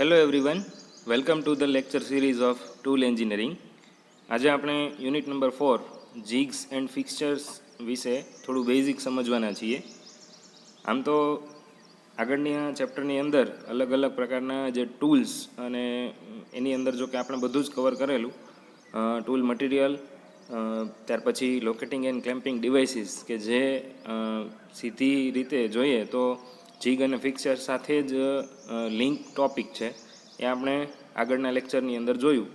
Hello everyone, welcome to the lecture series of tool engineering. આજે આપણે unit number 4 jigs and ફિક્સચર્સ વિશે થોડું basic સમજવાના છીએ. આમ તો આગળની આ ચેપ્ટરની અંદર અલગ અલગ પ્રકારના જે ટૂલ્સ અને એની અંદર જો કે આપણે બધું જ કવર કરેલું, ટૂલ મટીરિયલ, ત્યાર પછી લોકેટિંગ એન્ડ ક્લેમ્પિંગ ડિવાઇસીસ કે જે સીધી રીતે જોઈએ તો જીગ અને ફિક્સચર સાથે જ લિંક ટોપિક છે, એ આપણે આગળના લેક્ચરની અંદર જોયું.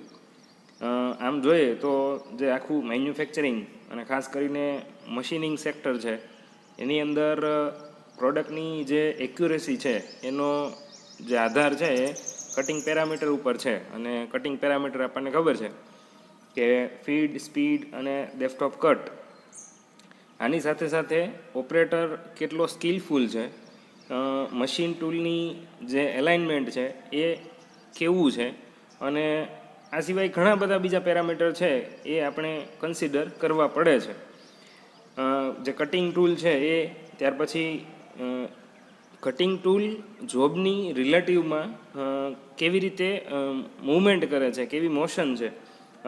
આમ જોઈએ તો જે આખું મેન્યુફેક્ચરિંગ અને ખાસ કરીને મશીનિંગ સેક્ટર છે, એની અંદર પ્રોડક્ટની જે એક્યુરેસી છે એનો જે આધાર છે એ કટિંગ પેરામીટર ઉપર છે. અને કટિંગ પેરામીટર આપણને ખબર છે કે ફીડ, સ્પીડ અને ડેપ્થ ઓફ કટ. આની સાથે સાથે ઓપરેટર કેટલો સ્કિલફુલ છે, મશીન ટૂલની જે એલાઇનમેન્ટ છે એ કેવું છે, અને આ સિવાય ઘણા બધા બીજા પેરામીટર છે એ આપણે કન્સિડર કરવા પડે છે. જે કટિંગ ટૂલ છે એ, ત્યાર પછી કટિંગ ટૂલ જોબની રિલેટિવમાં કેવી રીતે મૂવમેન્ટ કરે છે, કેવી મોશન છે,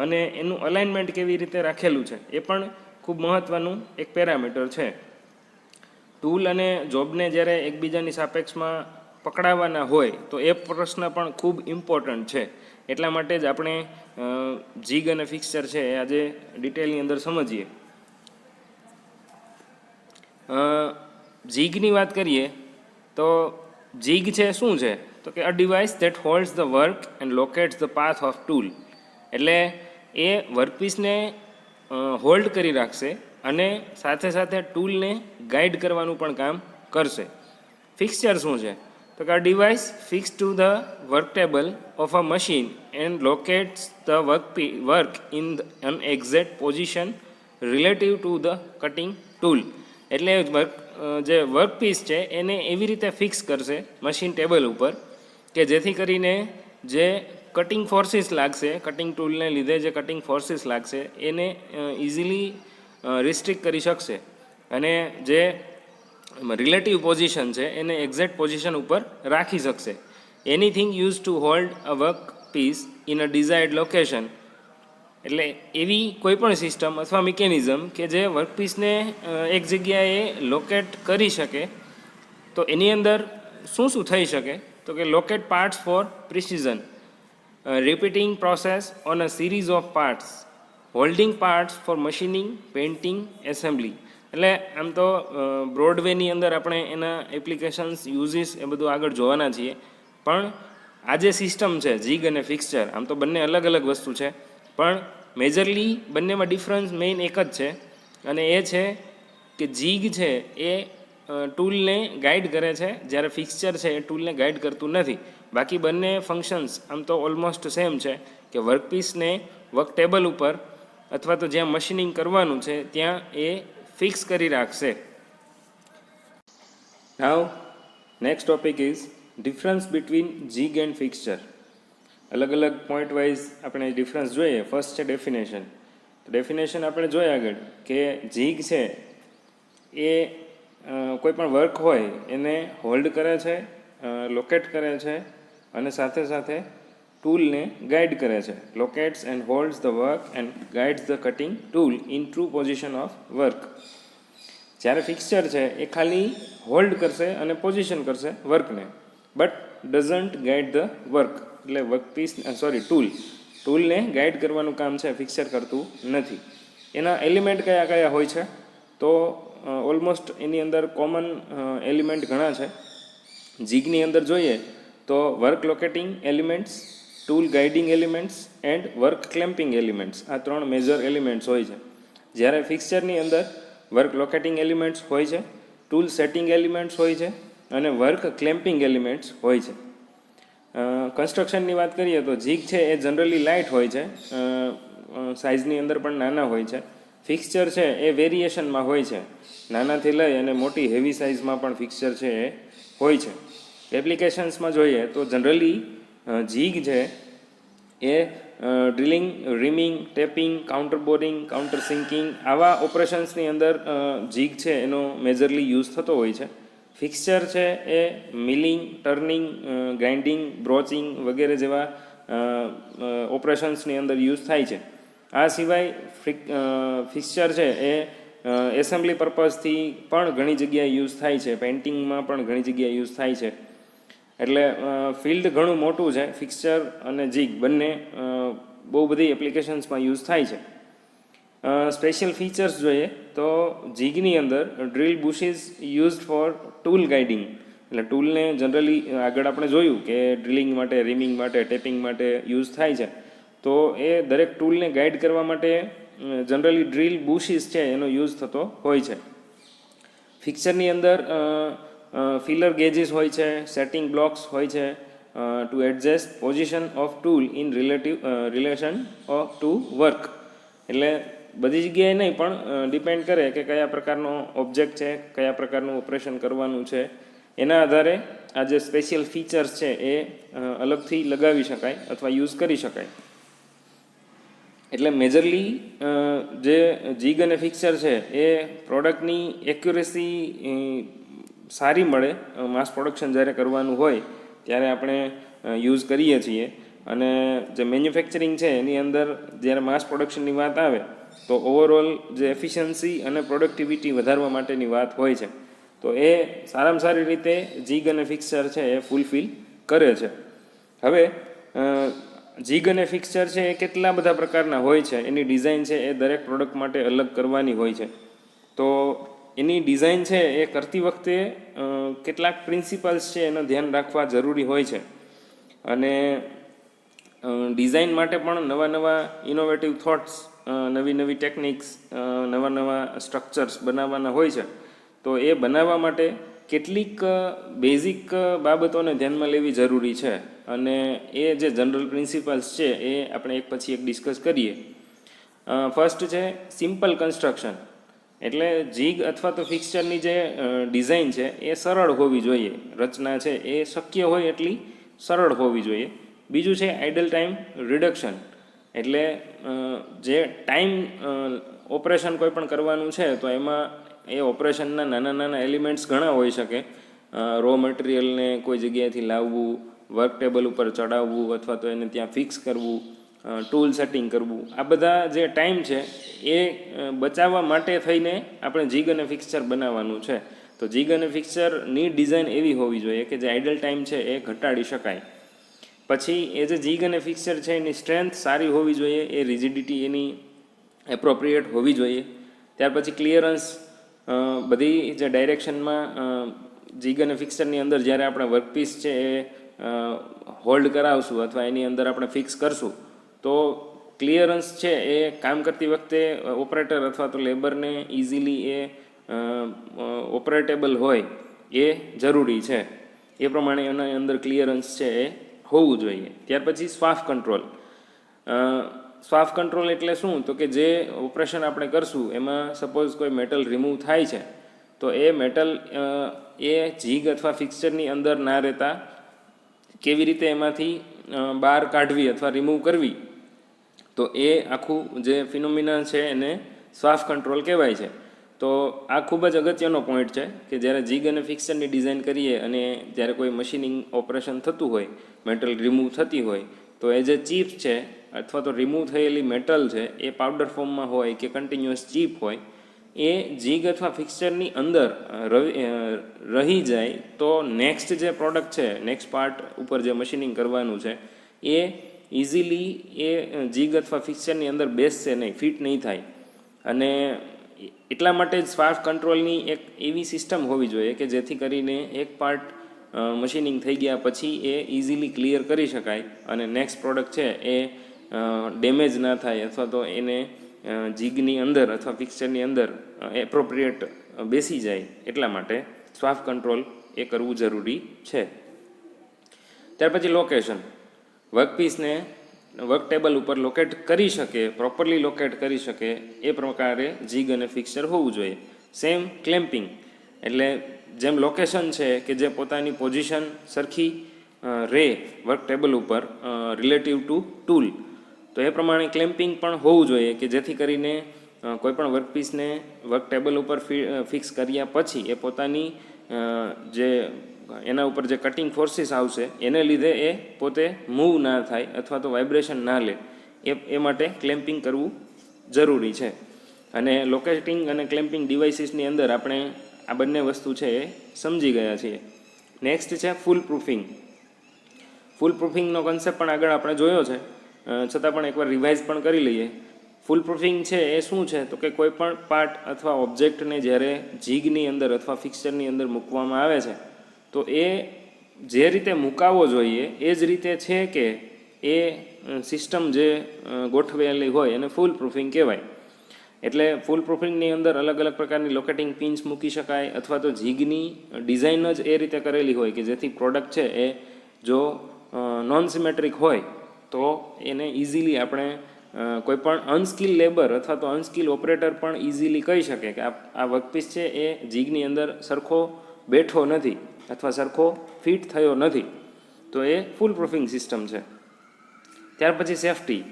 અને એનું અલાઇનમેન્ટ કેવી રીતે રાખેલું છે, એ પણ ખૂબ મહત્ત્વનું એક પેરામીટર છે. ટૂલ અને જોબને જ્યારે એકબીજાની સાપેક્ષમાં પકડાવવાના હોય તો એ પ્રશ્ન પણ ખૂબ ઇમ્પોર્ટન્ટ છે. એટલા માટે જ આપણે જીગ અને ફિક્સચર છે એ આજે ડિટેલની અંદર સમજીએ. જીગની વાત કરીએ તો જીગ છે શું છે, તો કે a device that holds the work and locates the path of tool. એટલે એ વર્કપીસને હોલ્ડ કરી રાખશે અને સાથે સાથે ટૂલને ગાઈડ કરવાનું પણ કામ કરશે. ફિક્સચર શું છે, તો કે આ device fix to the work table of a machine and locates the work in an exact position relative to the cutting tool. એટલે જે વર્કપીસ છે એને એવી રીતે ફિક્સ કરશે મશીન ટેબલ ઉપર કે જેથી કરીને જે કટિંગ ફોર્સિસ લાગશે, કટિંગ ટૂલને લીધે જે કટિંગ ફોર્સિસ લાગશે એને ઇઝીલી રિસ્ટ્રિક્ટ કરી શકશે, અને જે રિલેટિવ પોઝિશન છે એને એક્ઝેક્ટ પોઝિશન ઉપર રાખી શકશે. Anything use to hold a work piece in a desired location. એટલે એવી કોઈ પણ સિસ્ટમ અથવા મિકેનિઝમ કે જે વર્કપીસને એક જગ્યાએ લોકેટ કરી શકે. તો એની અંદર શું શું થઈ શકે, તો કે locate parts for precision, repeating process on a series of parts, holding parts for machining, painting, assembly. એટલે આમ તો બ્રોડવેની અંદર આપણે એના એપ્લિકેશન્સ, યુઝિસ એ બધું આગળ જોવાના છીએ. પણ આ જે સિસ્ટમ છે જીગ અને ફિક્સચર, આમ તો બંને અલગ અલગ વસ્તુ છે, પણ મેજરલી બંનેમાં ડિફરન્સ મેઇન એક જ છે, અને એ છે કે જીગ છે એ ટૂલને ગાઈડ કરે છે, જ્યારે ફિક્સચર છે એ ટૂલને ગાઈડ કરતું નથી. બાકી બંને ફંક્શન્સ આમ તો ઓલમોસ્ટ સેમ છે કે વર્કપીસને વર્ક ટેબલ ઉપર અથવા તો જ્યાં મશીનિંગ કરવાનું છે ત્યાં એ ફિક્સ કરી રાખશે. Now next topic is difference between jig and fixture. અલગ અલગ પોઈન્ટ વાઇઝ આપણે ડિફરન્સ જોઈએ. ફર્સ્ટ છે ડેફિનેશન. ડેફિનેશન આપણે જોઈએ આગળ કે જીગ છે એ કોઈ પણ વર્ક હોય એને હોલ્ડ કરે છે, લોકેટ કરે છે, અને સાથે સાથે ટૂલને ગાઈડ કરે છે. Locates and holds the work and guides the cutting tool in true position of work. જ્યારે ફિક્સચર છે એ ખાલી હોલ્ડ કરશે અને પોઝિશન કરશે વર્કને, but doesn't guide the work. એટલે વર્કપીસ ટૂલને ગાઈડ કરવાનું કામ છે ફિક્સચર કરતું નથી. એના એલિમેન્ટ કયા કયા હોય છે, તો ઓલમોસ્ટ એની અંદર કોમન એલિમેન્ટ ઘણા છે. જીગની અંદર જોઈએ તો work લોકેટિંગ elements, tool guiding elements and work clamping elements, આ 3 મેજર એલિમેન્ટ્સ હોય છે. જ્યારે ફિક્સચરની અંદર વર્ક લોકેટિંગ એલિમેન્ટ્સ હોય છે, ટૂલ સેટિંગ એલિમેન્ટ્સ હોય છે, અને વર્ક ક્લેમ્પિંગ એલિમેન્ટ્સ હોય છે. કન્સ્ટ્રક્શનની વાત કરીએ તો જીગ છે એ જનરલી લાઇટ હોય છે, સાઇઝની અંદર પણ નાના હોય છે. ફિક્સચર છે એ વેરિએશનમાં હોય છે, નાનાથી લઈ અને મોટી હેવી સાઇઝમાં પણ ફિક્સચર છે એ હોય છે. એપ્લિકેશન્સમાં જોઈએ તો જનરલી જીગ છે એ drilling, reaming, tapping, counter boring, counter sinking આવા ઓપરેશન્સની અંદર જીગ છે એનો મેજરલી યુઝ થતો હોય છે. ફિક્સચર છે એ મિલિંગ, ટર્નિંગ, ગ્રાઇન્ડિંગ, બ્રોચિંગ વગેરે જેવા ઓપરેશન્સની અંદર યુઝ થાય છે. આ સિવાય ફિક્સચર છે એ એસેમ્બલી પર્પઝથી પણ ઘણી જગ્યાએ યુઝ થાય છે, પેઇન્ટિંગમાં પણ ઘણી જગ્યાએ યુઝ થાય છે. એટલે ફિલ્ડ ઘણું મોટું છે. ફિક્સચર અને જીગ બંને બહુ બધી એપ્લિકેશન્સમાં યુઝ થાય છે. સ્પેશિયલ ફીચર્સ જોઈએ તો જીગની અંદર drill બુશિસ used four tool guiding. એટલે ટૂલને જનરલી આગળ આપણે જોયું કે ડ્રિલિંગ માટે, રીમિંગ માટે, ટેપિંગ માટે યુઝ થાય છે. તો એ દરેક ટૂલને ગાઈડ કરવા માટે જનરલી ડ્રીલ બુશિસ છે એનો યુઝ થતો હોય છે. ફિક્સચરની અંદર ફિલર ગેજીસ હોય છે, સેટિંગ બ્લોક્સ હોય છે two adjust position of tool in relation to work. એટલે બધી જગ્યાએ નહીં, પણ ડિપેન્ડ કરે કે કયા પ્રકારનો ઓબ્જેક્ટ છે, કયા પ્રકારનું ઓપરેશન કરવાનું છે, એના આધારે આ જે સ્પેશિયલ ફીચર્સ છે એ અલગથી લગાવી શકાય અથવા યુઝ કરી શકાય. એટલે મેજરલી જે જીગ અને ફિક્સચર છે એ પ્રોડક્ટની એક્યુરેસી સારી મળે, માસ પ્રોડક્શન જ્યારે કરવાનું હોય ત્યારે આપણે યુઝ કરીએ છીએ. અને જે મેન્યુફેક્ચરિંગ છે એની અંદર જ્યારે માસ પ્રોડક્શનની વાત આવે તો ઓવરઓલ જે એફિશિયન્સી અને પ્રોડક્ટિવિટી વધારવા માટેની વાત હોય છે. તો એ સારામાં સારી રીતે જીગ અને ફિક્સચર છે એ ફૂલફિલ કરે છે. હવે જીગ અને ફિક્સચર છે એ કેટલા બધા પ્રકારના હોય છે, એની ડિઝાઇન છે એ દરેક પ્રોડક્ટ માટે અલગ કરવાની હોય છે. તો એની ડિઝાઇન છે એ કરતી વખતે કેટલાક પ્રિન્સિપલ્સ છે એનું ધ્યાન રાખવા જરૂરી હોય છે. અને ડિઝાઇન માટે પણ નવા નવા ઇનોવેટિવ થોટ્સ, નવી નવી ટેકનિક્સ, નવા નવા સ્ટ્રક્ચર્સ બનાવવાના હોય છે. તો એ બનાવવા માટે કેટલીક બેઝિક બાબતોને ધ્યાનમાં લેવી જરૂરી છે. અને એ જે જનરલ પ્રિન્સિપલ્સ છે એ આપણે એક પછી એક ડિસ્કસ કરીએ. ફર્સ્ટ છે સિમ્પલ કન્સ્ટ્રક્શન. એટલે જીગ અથવા તો ફિક્સચરની જે ડિઝાઇન છે એ સરળ હોવી જોઈએ, રચના છે એ શક્ય હોય એટલી સરળ હોવી જોઈએ. બીજું છે આઇડલ ટાઈમ રિડક્શન. એટલે જે ટાઈમ ઓપરેશન કોઈ પણ કરવાનું છે તો એમાં એ ઓપરેશનના નાના નાના એલિમેન્ટ્સ ઘણા હોઈ શકે. રો મટીરિયલને કોઈ જગ્યાએથી લાવવું, વર્ક ટેબલ ઉપર ચડાવવું અથવા તો એને ત્યાં ફિક્સ કરવું, ટૂલ સેટિંગ કરવું, આ બધા જે ટાઈમ છે એ બચાવવા માટે થઈને આપણે જીગ અને ફિક્સચર બનાવવાનું છે. તો જીગ અને ફિક્સચરની ડિઝાઇન એવી હોવી જોઈએ કે જે આઇડલ ટાઈમ છે એ ઘટાડી શકાય. પછી એ જે જીગ અને ફિક્સચર છે એની સ્ટ્રેન્થ સારી હોવી જોઈએ, એ રિજિડિટી એની એપ્રોપ્રિએટ હોવી જોઈએ. ત્યાર પછી ક્લિયરન્સ, બધી જે ડાયરેક્શનમાં જીગ અને ફિક્સચરની અંદર જ્યારે આપણે વર્કપીસ છે એ હોલ્ડ કરાવશું અથવા એની અંદર આપણે ફિક્સ કરશું તો ક્લિયરન્સ છે એ કામ કરતી વખતે ઓપરેટર અથવા તો લેબરને ઇઝીલી એ ઓપરેટેબલ હોય એ જરૂરી છે. એ પ્રમાણે એના અંદર ક્લિયરન્સ છે એ હોવું જોઈએ. ત્યાર પછી સ્વાફ કંટ્રોલ. સ્વાફ કંટ્રોલ એટલે શું? તો કે જે ઓપરેશન આપણે કરશું એમાં સપોઝ કોઈ મેટલ રિમૂવ થાય છે તો એ મેટલ એ જીગ અથવા ફિક્સચરની અંદર ના રહેતા કેવી રીતે એમાંથી બહાર કાઢવી અથવા રિમૂવ કરવી, તો એ આખું જે ફિનોમિના છે એને સ્વાફ કંટ્રોલ કહેવાય છે. તો આ ખૂબ જ અગત્યનો પોઈન્ટ છે કે જ્યારે જીગ અને ફિક્સચરની ડિઝાઇન કરીએ અને જ્યારે કોઈ મશીનિંગ ઓપરેશન થતું હોય, મેટલ રિમૂવ થતી હોય, તો એ જે ચિપ્સ છે અથવા તો રિમૂવ થયેલી મેટલ છે એ પાવડર ફોર્મમાં હોય કે કન્ટિન્યુઅસ ચીપ હોય, એ જીગ અથવા ફિક્સચરની અંદર રહી જાય તો નેક્સ્ટ જે પ્રોડક્ટ છે, નેક્સ્ટ પાર્ટ ઉપર જે મશીનિંગ કરવાનું છે એ ઇઝીલી એ જીગ અથવા ફિક્સચરની અંદર બેસશે નહીં, ફિટ નહીં થાય. અને એટલા માટે જ સ્વાફ કંટ્રોલની એક એવી સિસ્ટમ હોવી જોઈએ કે જેથી કરીને એક પાર્ટ મશીનિંગ થઈ ગયા પછી એ ઇઝીલી ક્લિયર કરી શકાય અને નેક્સ્ટ પ્રોડક્ટ છે એ ડેમેજ ના થાય અથવા તો એને જીગની અંદર અથવા ફિક્સચરની અંદર એપ્રોપ્રિએટ બેસી જાય. એટલા માટે સ્વાફ કંટ્રોલ એ કરવું જરૂરી છે. ત્યાર પછી લોકેશન. વર્કપીસને વર્ક ટેબલ ઉપર લોકેટ કરી શકે, પ્રોપરલી લોકેટ કરી શકે એ પ્રકારે જીગ અને ફિક્સચર હોવું જોઈએ. Same clamping. એટલે જેમ લોકેશન છે કે જે પોતાની પોઝિશન સરખી રહે વર્ક ટેબલ ઉપર રિલેટિવ ટુ ટૂલ, તો એ પ્રમાણે ક્લેમ્પિંગ પણ હોવું જોઈએ કે જેથી કરીને કોઈપણ વર્કપીસને વર્ક ટેબલ ઉપર ફિક્સ કર્યા પછી એ પોતાની જે એના ઉપર જે કટિંગ ફોર્સીસ આવશે એને લીધે એ પોતે મૂવ ના થાય અથવા તો વાઇબ્રેશન ના લે એ માટે ક્લેમ્પિંગ કરવું જરૂરી છે. અને લોકેટિંગ અને ક્લેમ્પિંગ ડિવાઇસીસની અંદર આપણે આ બંને વસ્તુ છે એ સમજી ગયા છીએ. નેક્સ્ટ છે ફૂલ પ્રૂફિંગ. ફૂલ પ્રૂફિંગનો કન્સેપ્ટ પણ આગળ આપણે જોયો છે, છતાં પણ એકવાર રિવાઇઝ પણ કરી લઈએ. ફૂલ પ્રૂફિંગ છે એ શું છે તો કે કોઈ પણ પાર્ટ અથવા ઓબ્જેક્ટને જ્યારે જીગની અંદર અથવા ફિક્સચરની અંદર મૂકવામાં આવે છે તો એ જે રીતે મુકાવવો જોઈએ એ જ રીતે છે કે એ સિસ્ટમ જે ગોઠવેલી હોય એને ફૂલ પ્રૂફિંગ કહેવાય. એટલે ફૂલ પ્રૂફિંગની અંદર અલગ અલગ પ્રકારની લોકેટિંગ પિન્સ મૂકી શકાય અથવા તો જીગની ડિઝાઇન જ એ રીતે કરેલી હોય કે જેથી પ્રોડક્ટ છે એ જો નોન સિમેટ્રિક હોય તો એને ઇઝીલી આપણે કોઈ પણ અનસ્કિલ લેબર અથવા તો અનસ્કિલ ઓપરેટર પણ ઇઝીલી કહી શકે કે આ વર્કપીસ છે એ જીગની અંદર સરખો બેઠો નથી અથવા સરખો ફિટ થયો નથી, તો એ ફૂલ પ્રૂફિંગ સિસ્ટમ છે. ત્યાર પછી સેફટી.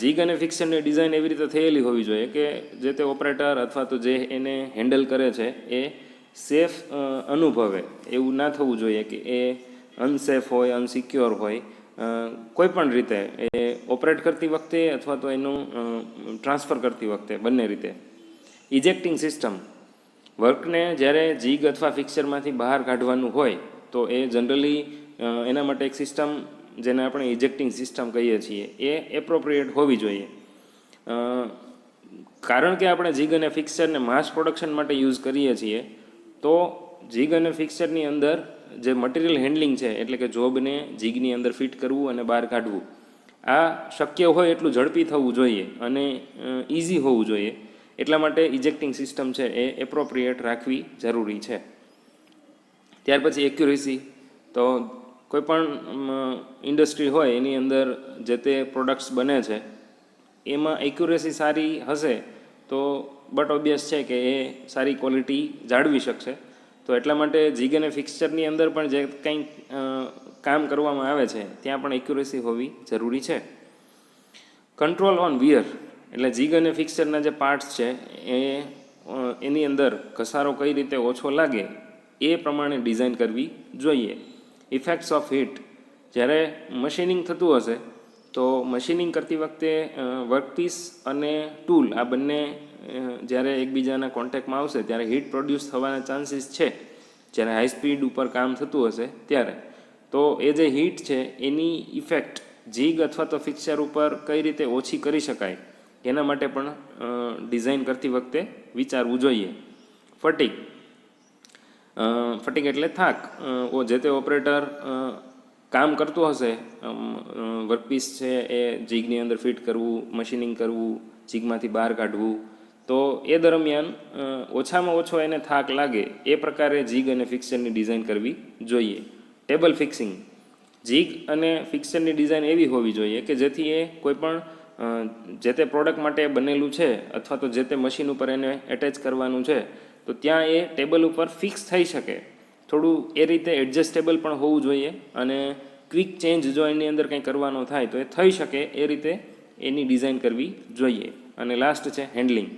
જીગ અને ફિક્સરની ડિઝાઇન એવી રીતે થયેલી હોવી જોઈએ કે જે તે ઓપરેટર અથવા તો જે એને હેન્ડલ કરે છે એ સેફ અનુભવે. એવું ના થવું જોઈએ કે એ અનસેફ હોય, અનસિક્યોર હોય કોઈ પણ રીતે, એ ઓપરેટ કરતી વખતે અથવા તો એનું ટ્રાન્સફર કરતી વખતે, બંને રીતે. ઇજેક્ટિંગ સિસ્ટમ. વર્કને જ્યારે જીગ અથવા ફિક્સરમાંથી બહાર કાઢવાનું હોય તો એ જનરલી એના માટે એક સિસ્ટમ જેને આપણે ઇજેક્ટિંગ સિસ્ટમ કહીએ છીએ એ એપ્રોપ્રિએટ હોવી જોઈએ. કારણ કે આપણે જીગ અને ફિક્સરને માસ પ્રોડક્શન માટે યુઝ કરીએ છીએ તો જીગ અને ફિક્સરની અંદર જે મટીરિયલ હેન્ડલિંગ છે એટલે કે જોબને જીગની અંદર ફિટ કરવું અને બહાર કાઢવું, આ શક્ય હોય એટલું ઝડપી થવું જોઈએ અને ઇઝી હોવું જોઈએ. એટલા માટે ઇજેક્ટિંગ સિસ્ટમ છે એ એપ્રોપ્રિએટ રાખવી જરૂરી છે. ત્યાર પછી એક્યુરેસી. તો કોઈ પણ ઇન્ડસ્ટ્રી હોય એની અંદર જે તે પ્રોડક્ટ્સ બને છે એમાં એક્યુરેસી સારી હશે તો બટ ઓબ્વિયસ છે કે એ સારી ક્વોલિટી જાળવી શકશે. તો એટલા માટે જીગ અને ફિક્સચરની અંદર પણ જે કંઈ કામ કરવામાં આવે છે ત્યાં પણ એક્યુરેસી હોવી જરૂરી છે. Control on wear. એટલે જીગ અને ફિક્સચરના જે પાર્ટ્સ છે એની અંદર ઘસારો કઈ રીતે ઓછો લાગે એ પ્રમાણે ડિઝાઇન કરવી જોઈએ. Effects of heat. જ્યારે મશીનિંગ થતું હશે તો મશીનિંગ કરતી વખતે વર્કપીસ અને ટૂલ આ બંને જ્યારે એકબીજાના કોન્ટેક્ટમાં આવશે ત્યારે હીટ પ્રોડ્યુસ થવાના ચાન્સીસ છે જ્યારે હાઈ સ્પીડ ઉપર કામ થતું હશે ત્યારે. તો એ જે હીટ છે એની ઇફેક્ટ જીગ અથવા તો ફિક્સર ઉપર કઈ રીતે ઓછી કરી શકાય એના માટે પણ ડિઝાઇન કરતી વખતે વિચારવું જોઈએ. ફટિગ. ફટિગ એટલે થાક. જે તે ઓપરેટર કામ કરતો હશે, વર્કપીસ છે એ જીગની અંદર ફિટ કરવું, મશીનિંગ કરવું, જીગમાંથી બહાર કાઢવું, તો એ દરમિયાન ઓછામાં ઓછો એને થાક લાગે એ પ્રકારે જીગ અને ફિક્સરની ડિઝાઇન કરવી જોઈએ. Table fixing. જીગ અને ફિક્સરની ડિઝાઇન એવી હોવી જોઈએ કે જેથી એ કોઈપણ જે તે પ્રોડક્ટ માટે બનેલું છે અથવા તો જે તે મશીન ઉપર એને એટેચ કરવાનું છે તો ત્યાં એ ટેબલ ઉપર ફિક્સ થઈ શકે. થોડું એ રીતે એડજસ્ટેબલ પણ હોવું જોઈએ અને ક્વિક ચેન્જ જો એની અંદર કંઈ કરવાનો થાય તો એ થઈ શકે એ રીતે એની ડિઝાઇન કરવી જોઈએ. અને લાસ્ટ છે હેન્ડલિંગ.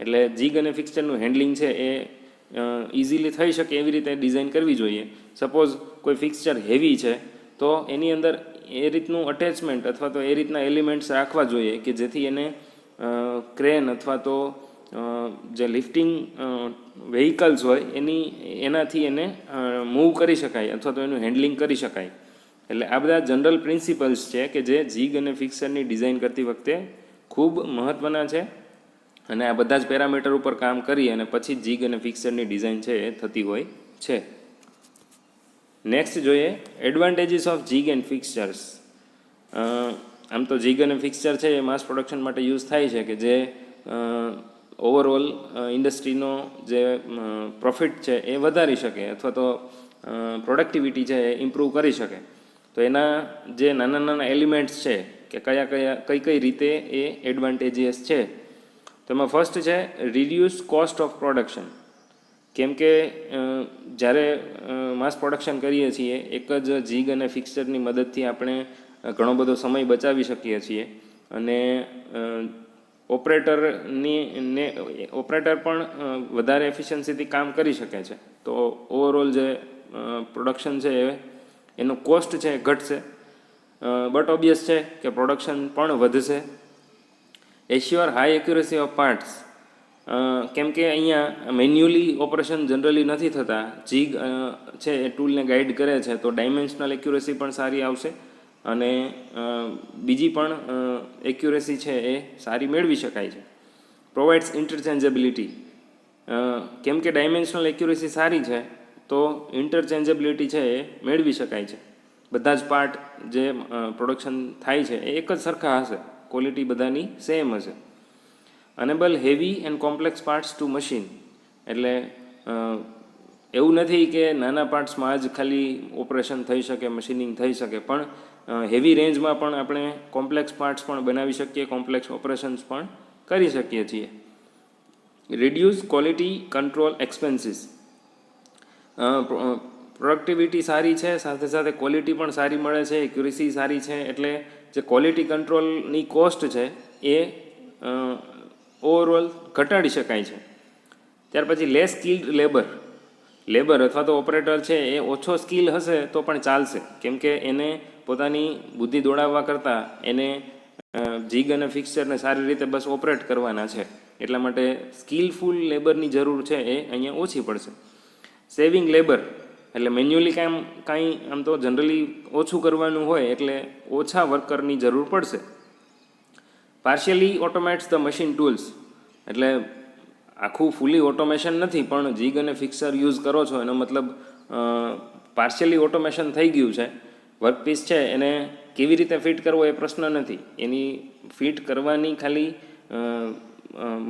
એટલે જીગ અને ફિક્સચરનું હેન્ડલિંગ છે એ ઇઝીલી થઈ શકે એવી રીતે ડિઝાઇન કરવી જોઈએ. સપોઝ કોઈ ફિક્સચર હેવી છે તો એની અંદર એ રીતનું અટેચમેન્ટ અથવા તો એ રીતના એલિમેન્ટ્સ રાખવા જોઈએ કે જેથી એને ક્રેન અથવા તો જે લિફ્ટિંગ વ્હીકલ્સ હોય એનાથી એને મૂવ કરી શકાય અથવા તો એનું હેન્ડલિંગ કરી શકાય. એટલે આ બધા જનરલ પ્રિન્સિપલ્સ છે કે જે જીગ અને ફિક્સરની ડિઝાઇન કરતી વખતે ખૂબ મહત્ત્વના છે અને આ બધા જ પેરામીટર ઉપર કામ કરી અને પછી જીગ અને ફિક્સરની ડિઝાઇન છે એ થતી હોય છે. નેક્સ્ટ જોઈએ એડવાન્ટેજીસ ઓફ જીગ એન્ડ ફિક્સચર્સ. આમ તો જીગ અને ફિક્સચર છે એ માસ પ્રોડક્શન માટે યુઝ થાય છે કે જે ઓવરઓલ ઇન્ડસ્ટ્રીનો જે પ્રોફિટ છે એ વધારી શકે અથવા તો પ્રોડક્ટિવિટી છે એ ઇમ્પ્રૂવ કરી શકે. તો એના જે નાના નાના એલિમેન્ટ્સ છે કે કઈ રીતે એ એડવાન્ટેજીસ છે, તો એમાં ફર્સ્ટ છે રિડ્યુસ કોસ્ટ ઓફ પ્રોડક્શન. કેમ કે જ્યારે માસ પ્રોડક્શન કરીએ છીએ એક જ જીગ અને ફિક્સચરની મદદથી આપણે ઘણો બધો સમય બચાવી શકીએ છીએ અને ઓપરેટર પણ વધારે એફિશિયન્સીથી કામ કરી શકે છે. તો ઓવરઓલ જે પ્રોડક્શન છે એનો કોસ્ટ છે એ ઘટશે, બટ ઓબ્વિયસ છે કે પ્રોડક્શન પણ વધશે. Assure high accuracy of parts, કેમ કે અહીંયા મેન્યુઅલી ઓપરેશન જનરલી નથી થતા, જીગ છે એ ટૂલને ગાઈડ કરે છે, તો ડાયમેન્શનલ એક્યુરેસી પણ સારી આવશે અને બીજી પણ એક્યુરેસી છે એ સારી મેળવી શકાય છે. પ્રોવાઇડ્સ ઇન્ટરચેન્જેબિલિટી, કેમ કે ડાયમેન્શનલ એક્યુરેસી સારી છે તો ઇન્ટરચેન્જેબિલિટી છે એ મેળવી શકાય છે. બધા જ પાર્ટ જે પ્રોડક્શન થાય છે એ એક જ સરખા હશે, ક્વોલિટી બધાની સેમ હશે. Enable heavy and complex parts to machine, એટલે એવું નથી કે નાના પાર્ટ્સમાં જ ખાલી ઓપરેશન થઈ શકે, મશીનિંગ થઈ શકે, પણ હેવી રેન્જમાં પણ આપણે કોમ્પ્લેક્સ પાર્ટ્સ પણ બનાવી શકીએ, કોમ્પ્લેક્સ ઓપરેશન્સ પણ કરી શકીએ છીએ. Reduce quality control expenses, productivity સારી છે, સાથે સાથે ક્વોલિટી પણ સારી મળે છે, એક્યુરેસી સારી છે, એટલે જે ક્વોલિટી કંટ્રોલની કોસ્ટ છે એ ઓવરઓલ ઘટાડી શકાય છે. ત્યાર પછી લેસ સ્કિલ્ડ લેબર અથવા તો ઓપરેટર છે એ ઓછો સ્કિલ હશે તો પણ ચાલશે, કેમ કે એને પોતાની બુદ્ધિ દોડાવવા કરતાં એને જીગ અને ફિક્સચરને સારી રીતે બસ ઓપરેટ કરવાના છે, એટલા માટે સ્કિલફુલ લેબરની જરૂર છે એ અહીંયા ઓછી પડશે. સેવિંગ લેબર, એટલે મેન્યુઅલી કાંઈ આમ તો જનરલી ઓછું કરવાનું હોય એટલે ઓછા વર્કરની જરૂર પડશે. પાર્શિયલી ઓટોમેટ્સ ધ મશીન ટૂલ્સ, એટલે આખું ફૂલી ઓટોમેશન નથી, પણ જીગ અને ફિક્સર યુઝ કરો છો એનો મતલબ પાર્શિયલી ઓટોમેશન થઈ ગયું છે. વર્કપીસ છે એને કેવી રીતે ફિટ કરવો એ પ્રશ્ન નથી, એની ફિટ કરવાની ખાલી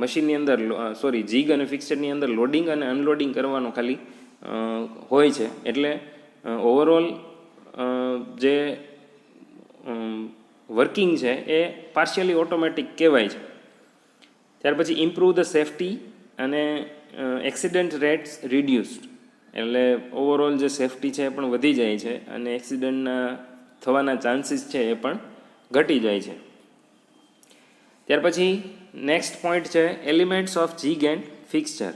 મશીનની અંદર જીગ અને ફિક્સરની અંદર લોડિંગ અને અનલોડિંગ કરવાનો ખાલી હોય છે, એટલે ઓવરઓલ જે વર્કિંગ છે એ પાર્શિયલી ઓટોમેટિક કહેવાય છે. ત્યાર પછી ઇમ્પ્રૂવ ધ સેફટી અને એક્સિડન્ટ રેટ્સ રિડ્યુસ્ડ, એટલે ઓવરઓલ જે સેફટી છે એ પણ વધી જાય છે અને એક્સિડન્ટના થવાના ચાન્સીસ છે એ પણ ઘટી જાય છે. ત્યાર પછી નેક્સ્ટ પોઈન્ટ છે elements of jig and fixture.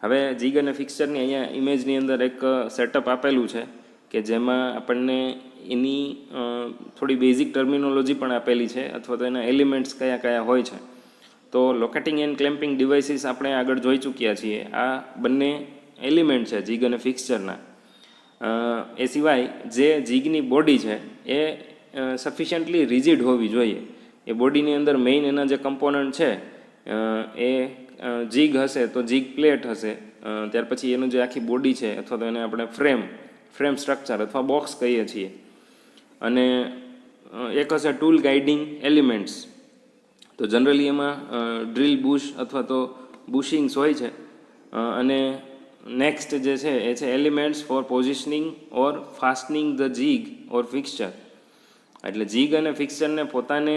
હવે જીગ અને ફિક્સચરની અહીંયા ઇમેજની અંદર એક સેટઅપ આપેલું છે કે જેમાં આપણને એની થોડી બેઝિક ટર્મિનોલોજી પણ આપેલી છે, અથવા તો એના એલિમેન્ટ્સ કયા કયા હોય છે. તો લોકેટિંગ એન્ડ ક્લેમ્પિંગ ડિવાઇસીસ આપણે આગળ જોઈ ચૂક્યા છીએ, આ બંને એલિમેન્ટ છે જીગ અને ફિક્સચરના. એ સિવાય જે જીગની બોડી છે એ સફિશિયન્ટલી રિજિડ હોવી જોઈએ. એ બોડીની અંદર મેઇન એના જે કમ્પોનન્ટ છે એ જીગ હશે તો જીગ પ્લેટ હશે, ત્યાર પછી એનું જે આખી બોડી છે અથવા તો એને આપણે ફ્રેમ સ્ટ્રક્ચર અથવા બોક્સ કહીએ છીએ, અને એક હશે ટૂલ ગાઇડિંગ એલિમેન્ટ્સ. તો જનરલી એમાં ડ્રીલ બુશ અથવા તો બુશિંગ્સ હોય છે, અને નેક્સ્ટ જે છે એ છે elements for positioning or fastening the jig or fixture, એટલે જીગ અને ફિક્સચરને પોતાને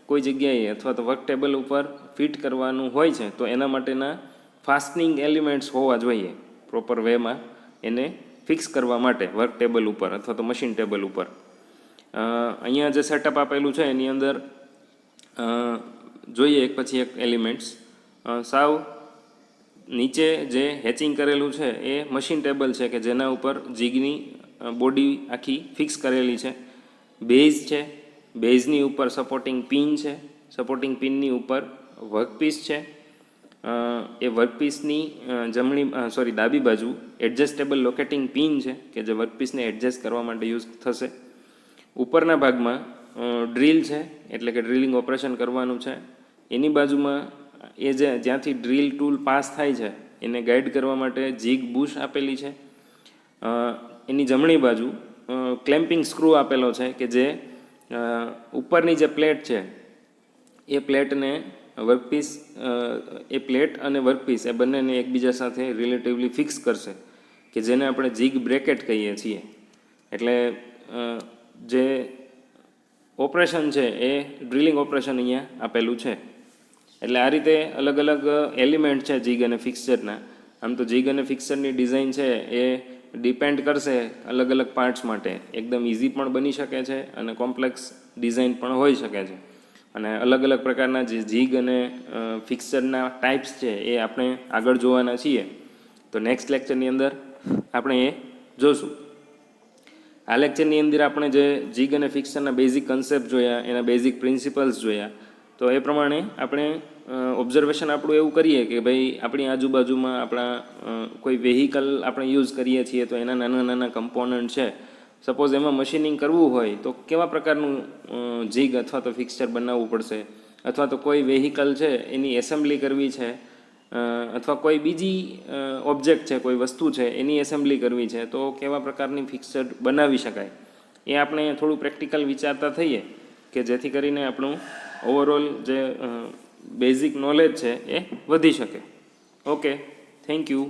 કોઈ જગ્યાએ અથવા તો વર્ક ટેબલ ઉપર ફિટ કરવાનું હોય છે તો એના માટેના ફાસ્ટનિંગ એલિમેન્ટ્સ હોવા જોઈએ પ્રોપર વેમાં એને ફિક્સ કરવા માટે વર્ક ટેબલ ઉપર અથવા તો મશીન ટેબલ ઉપર. અહીંયા જે સેટઅપ આપેલું છે એની અંદર જોઈએ એક પછી એક એલિમેન્ટ્સ. સાવ નીચે જે હેચિંગ કરેલું છે એ મશીન ટેબલ છે કે જેના ઉપર જીગની બોડી આખી ફિક્સ કરેલી છે. બેઝ છે, બેઝની ઉપર સપોર્ટિંગ પિન છે, સપોર્ટિંગ પિનની ઉપર વર્કપીસ છે, એ વર્કપીસની ડાબી બાજુ એડજસ્ટેબલ લોકેટિંગ પિન છે કે જે વર્કપીસને એડજસ્ટ કરવા માટે યુઝ થશે. ઉપરના ભાગમાં ડ્રીલ છે, એટલે કે ડ્રિલિંગ ઓપરેશન કરવાનું છે. એની બાજુમાં એ જ્યાંથી ડ્રીલ ટૂલ પાસ થાય છે એને ગાઈડ કરવા માટે જીગ બુશ આપેલી છે. એની જમણી બાજુ ક્લેમ્પિંગ સ્ક્રૂ આપેલો છે કે જે ઉપરની જે પ્લેટ છે એ પ્લેટને વર્કપીસ એ પ્લેટ અને વર્કપીસ એ બંનેને એકબીજા સાથે રિલેટિવલી ફિક્સ કરશે, કે જેને આપણે જીગ બ્રેકેટ કહીએ છીએ. એટલે જે ઓપરેશન છે એ ડ્રિલિંગ ઓપરેશન અહીંયા આપેલું છે. એટલે આ રીતે અલગ અલગ એલિમેન્ટ છે જીગ અને ફિક્સચરના. આમ તો જીગ અને ફિક્સચરની ડિઝાઇન છે એ ડિપેન્ડ કરશે અલગ અલગ પાર્ટ્સ માટે, એકદમ ઇઝી પણ બની શકે છે અને કોમ્પ્લેક્સ ડિઝાઇન પણ હોઈ શકે છે. અને અલગ અલગ પ્રકારના જે જીગ અને ફિક્સચરના ટાઈપ્સ છે એ આપણે આગળ જોવાના છીએ. તો નેક્સ્ટ લેક્ચરની અંદર આપણે એ જોશું. આ લેક્ચરની અંદર આપણે જે જીગ અને ફિક્સરના બેઝિક કન્સેપ્ટ જોયા, એના બેઝિક પ્રિન્સિપલ્સ જોયા. તો એ પ્રમાણે આપણે ઓબ્ઝર્વેશન આપણું એવું કરીએ કે ભાઈ આપણી આજુબાજુમાં આપણા કોઈ વેહિકલ આપણે યુઝ કરીએ છીએ તો એના નાના નાના કમ્પોનન્ટ છે. સપોઝ એમાં મશીનિંગ કરવું હોય તો કેવા પ્રકારનું જીગ અથવા તો ફિક્સચર બનાવવું પડશે, અથવા તો કોઈ વેહિકલ છે એની એસેમ્બલી કરવી છે, અથવા કોઈ બીજી ઓબ્જેક્ટ છે, કોઈ વસ્તુ છે એની એસેમ્બલી કરવી છે, તો કેવા પ્રકારની ફિક્સચર બનાવી શકાય એ આપણે થોડું પ્રેક્ટિકલ વિચારતા થઈએ કે જેથી કરીને આપણું ઓવરઓલ જે બેઝિક નોલેજ છે એ વધી શકે. Okay, thank you.